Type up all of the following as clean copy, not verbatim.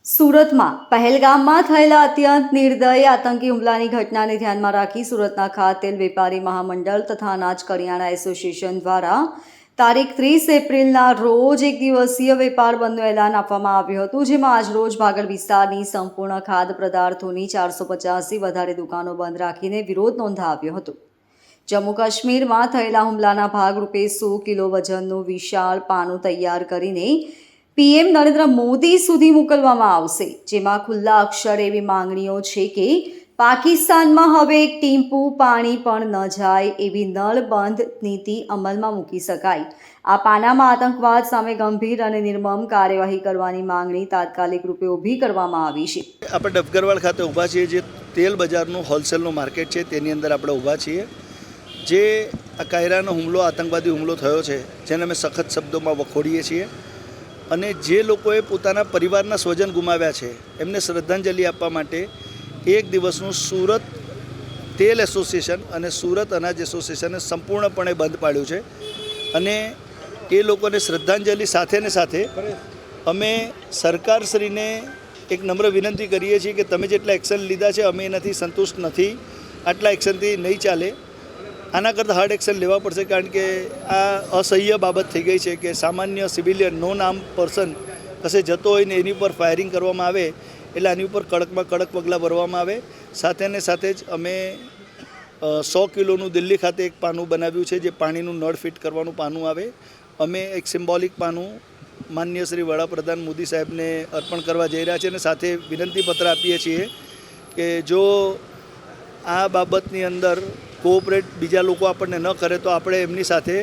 સુરતમાં પહેલગામમાં થયેલા અત્યંત નિર્દય આતંકી હુમલાની ઘટનાને ધ્યાનમાં રાખી સુરતના ખાદ્ય તેલ વેપારી મહામંડળ તથા અનાજ કરિયાણા એસોસિએશન દ્વારા તારીખ 30 એપ્રિલના રોજ એક દિવસીય વેપાર બંધનું એલાન આપવામાં આવ્યું હતું, જેમાં આજરોજ ભાગળ વિસ્તારની સંપૂર્ણ ખાદ્ય પદાર્થોની 450થી વધારે દુકાનો બંધ રાખીને વિરોધ નોંધાવ્યો હતો. જમ્મુ કાશ્મીરમાં થયેલા હુમલાના ભાગરૂપે 100 કિલો વજનનું વિશાળ પાનું તૈયાર કરીને પીએમ નરેન્દ્ર મોદી સુધી મોકલવામાં આવશે, જેમાં ખુલ્લા અક્ષરે એવી માંગણીઓ છે કે પાકિસ્તાનમાં હવે એક ટીમ્પું પાણી પણ ન જાય એવી નળબંધ નીતિ અમલમાં મૂકી શકાય. આ પાનામાં આતંકવાદ સામે ગંભીર અને નિર્મમ કાર્યવાહી કરવાની માંગણી તાત્કાલિક રૂપે ઊભી કરવામાં આવી છે. આપણે ડબગરવાડ ખાતે ઊભા છીએ, જે તેલ બજારનું હોલસેલનું માર્કેટ છે તેની અંદર આપણે ઊભા છીએ. જે આ કાયરાનો હુમલો, આતંકવાદી હુમલો થયો છે, જેને અમે સખત શબ્દોમાં વખોડીએ છીએ અને જે લોકોએ પોતાના પરિવારના સ્વજન ગુમાવ્યા છે એમને શ્રદ્ધાંજલિ આપવા માટે એક દિવસનું સુરત તેલ એસોસિએશન અને સુરત અનાજ એસોસિએશને સંપૂર્ણપણે બંધ પાડ્યું છે. અને એ લોકોને શ્રદ્ધાંજલિ સાથે ને સાથે અમે સરકારશ્રીને એક નમ્ર વિનંતી કરીએ છીએ કે તમે જેટલા એક્શન લીધા છે અમે એનાથી સંતુષ્ટ નથી. આટલા એક્શનથી નહીં ચાલે, આના કરતાં હાર્ડ એક્શન લેવા પડશે, કારણ કે આ અસહ્ય બાબત થઈ ગઈ છે કે સામાન્ય સિવિલિયન નો નામ પર્સન કશે જતો હોય ને એની ઉપર ફાયરિંગ કરવામાં આવે, એટલે આની ઉપર કડકમાં કડક પગલાં ભરવામાં આવે. સાથે ને સાથે જ અમે 100 કિલોનું દિલ્હી ખાતે એક પાનું બનાવ્યું છે, જે પાણીનું નળ ફિટ કરવાનું પાનું આવે. અમે એક સિમ્બોલિક પાનું માનનીય શ્રી વડાપ્રધાન મોદી સાહેબને અર્પણ કરવા જઈ રહ્યા છે અને સાથે વિનંતીપત્ર આપીએ છીએ કે જો આ બાબતની અંદર કોઓપરેટ બીજા લોકો આપણને ન કરે તો આપણે એમની સાથે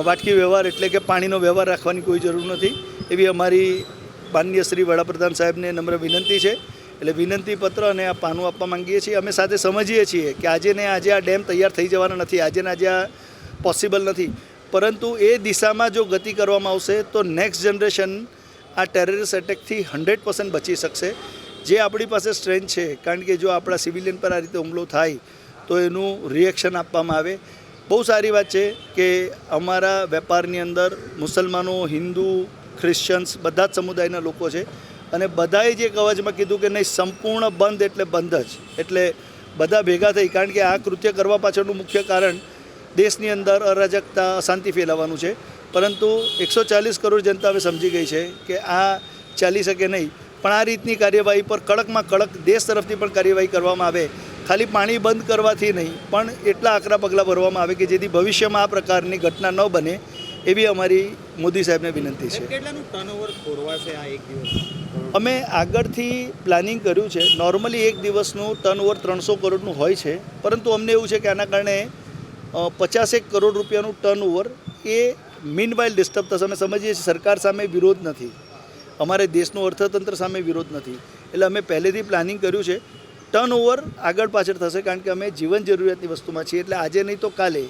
વાટકી વ્યવહાર એટલે કે પાણીનો વ્યવહાર રાખવાની કોઈ જરૂર નથી, એવી અમારી માનનીય શ્રી વડાપ્રધાન સાહેબને નમ્ર વિનંતી છે. એટલે વિનંતીપત્ર અને આ પાનું આપવા માંગીએ છીએ. અમે સાથે સમજીએ છીએ કે આજે ને આજે આ ડેમ તૈયાર થઈ જવાના નથી, આજે ને આજે આ પોસિબલ નથી, પરંતુ એ દિશામાં જો ગતિ કરવામાં આવશે તો નેક્સ્ટ જનરેશન આ ટેરરિસ્ટ એટેકથી 100% બચી શકશે. જે આપણી પાસે સ્ટ્રેન્થ છે, કારણ કે જો આપણા સિવિલિયન પર આ રીતે હુમલો થાય તો એનું રિએક્શન આપવામાં આવે. બહુ સારી વાત છે કે અમારા વેપારની અંદર મુસલમાનો, હિન્દુ, ક્રિશ્ચન્સ બધા જ સમુદાયના લોકો છે અને બધાએ જે કવચમાં કીધું કે નહીં, સંપૂર્ણ બંધ એટલે બંધ જ, એટલે બધા ભેગા થઈ, કારણ કે આ કૃત્ય કરવા પાછળનું મુખ્ય કારણ દેશની અંદર અરાજકતા, અશાંતિ ફેલાવવાનું છે. પરંતુ 140 કરોડ જનતા હવે સમજી ગઈ છે કે આ ચાલી શકે નહીં. પણ આ રીતની કાર્યવાહી પર કડકમાં કડક દેશ તરફથી પણ કાર્યવાહી કરવામાં આવે. ખાલી પાણી બંધ કરવાથી નહીં, પણ એટલા આકરા પગલાં ભરવામાં આવે કે જેથી ભવિષ્યમાં આ પ્રકારની ઘટના ન બને, એવી અમારી મોદી સાહેબને વિનંતી છે. કેટલાનું ટર્નઓવર ખોરવાશે આ એક દિવસ? અમે આગળથી પ્લાનિંગ કર્યું છે. નોર્મલી એક દિવસનું ટર્નઓવર 300 કરોડનું હોય છે, પરંતુ અમને એવું છે કે આના કારણે 50 કરોડ રૂપિયાનું ટર્નઓવર એ મીનવાઇલ ડિસ્ટર્બ થશે. અમે સમજીએ છીએ સરકાર સામે વિરોધ નથી, અમારે દેશનું અર્થતંત્ર સામે વિરોધ નથી, એટલે અમે પહેલેથી પ્લાનિંગ કર્યું છે. ટર્નઓવર આગળ પાછળ થશે, કારણ કે અમે જીવન જરૂરિયાતની વસ્તુમાં છીએ, એટલે આજે નહીં તો કાલે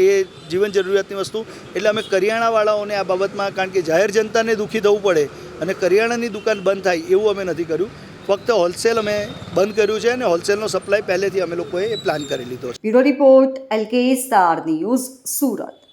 એ જીવન જરૂરિયાતની વસ્તુ, એટલે અમે કરિયાણાવાળાઓને આ બાબતમાં, કારણ કે જાહેર જનતાને દુઃખી થવું પડે અને કરિયાણાની દુકાન બંધ થાય એવું અમે નથી કર્યું. ફક્ત હોલસેલ અમે બંધ કર્યું છે અને હોલસેલનો સપ્લાય પહેલેથી અમે લોકોએ પ્લાન કરી લીધો છે. Bureau report, LK star news, Surat.